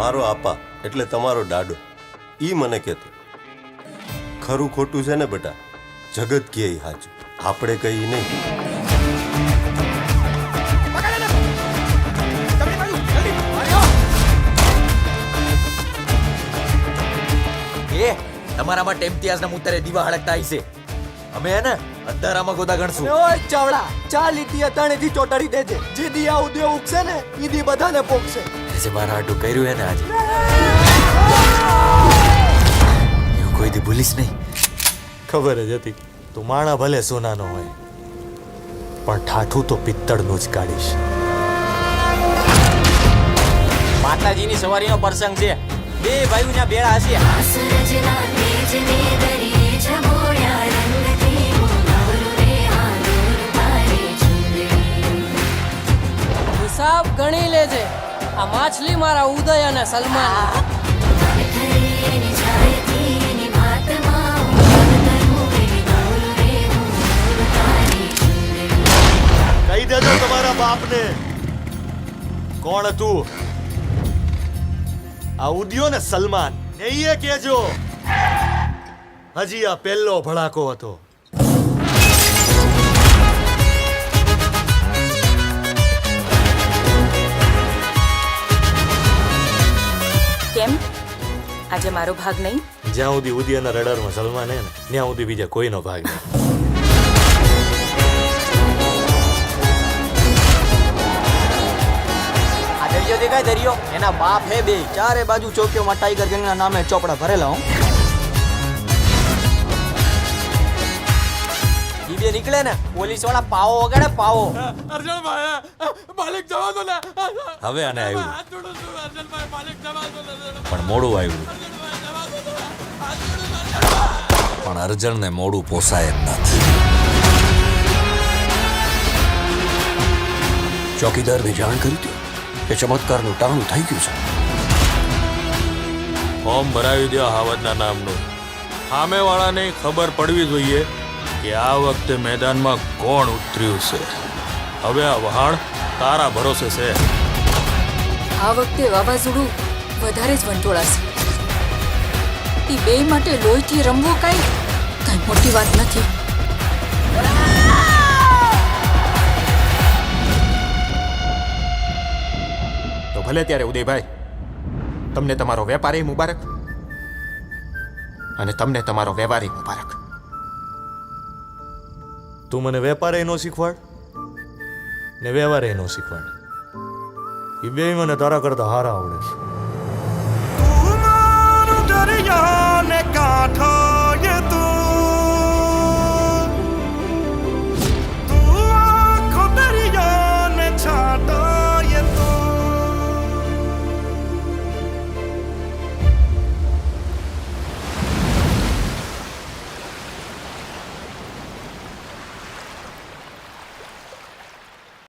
મારો આપા એટલે તમારો દાડો ઈ મને કહેતો, ખરું ખોટું છે ને બેટા, જગત કહે સાચું, આપણે કઈ નહીં. એ તમારામાં ટેમ્પિયાસના મુતરે દીવા હળકતા હશે. અમે હે ને અંધારામાં ગોદા ગણશું. ઓય ચાવડા, ચા લીટી અતાણેથી ચોટાડી દેજે. જે દી આ ઉદ્યોગ ઉગશે ને ઈ દી બધાને પોગશે. જે મારા હાટું કર્યું હે ને આજે, એવું કોઈ દી ભૂલીશ નહીં. ખબર જ હતી તું માણા ભલે સોનાનો હોય પણ ઠાઠું તો પિત્તળનું જ કાઢીશ. માતાજીની સવારીનો પ્રસંગ છે. બે ભાઈઓના બેડા હશે. હિસાબ ગણી લેજે. આ માછલી મારા ઉદય અને સલમાન. કહી દેજો તમારા બાપને કોણ હતું આ ઉદ્યો ને સલમાન. એ કહેજો હજી આ પહેલો ભડાકો હતો. કેમ આજે મારો ભાગ નહીં? જ્યાં સુધી ઉદયના રડારમાં સલમાન હે ને ત્યાં સુધી બીજા કોઈનો ભાગ નહીં. આ દરિયો દેખાય દરિયો, એના બાપ હે બે. ચારે બાજુ ચોકીઓમાં ટાઈગર ગેંગના નામે ચોપડા ભરેલા. હું ઈ બે નીકળે ને પોલીસ વાળા પાવો વગાડે પાવો. હવે આને આવ્યું પણ મોડું આવ્યું. પણ અર્જણને મોડું પોસાય જ નથી. ચોકીદારને જાણ કરી હતી કે ચમત્કારનું ટાણું થઈ ગયું છે. ફોર્મ ભરાવી દો હાવજના નામનું. સામેવાળાને ખબર પડવી જોઈએ કે આ વખતે મેદાનમાં કોણ ઉતર્યું છે. હવે આ વહાણ તારા ભરોસે છે. આ વખતે વાવાઝોડું વધારે જ વંટોળાશે. એ બે માટે લોહીથી રમવું કઈ મોટી વાત નથી. તો ભલે ત્યારે ઉદયભાઈ, તમને તમારો વેપારી મુબારક અને તમને તમારો વ્યવહારી મુબારક. તું મને વેપારે નો શીખવાડ ને વ્યવહારે નો શીખવાડ. એ બે મને તારા કરતા હારા આવડે છે. દરિયા ને કાંઠો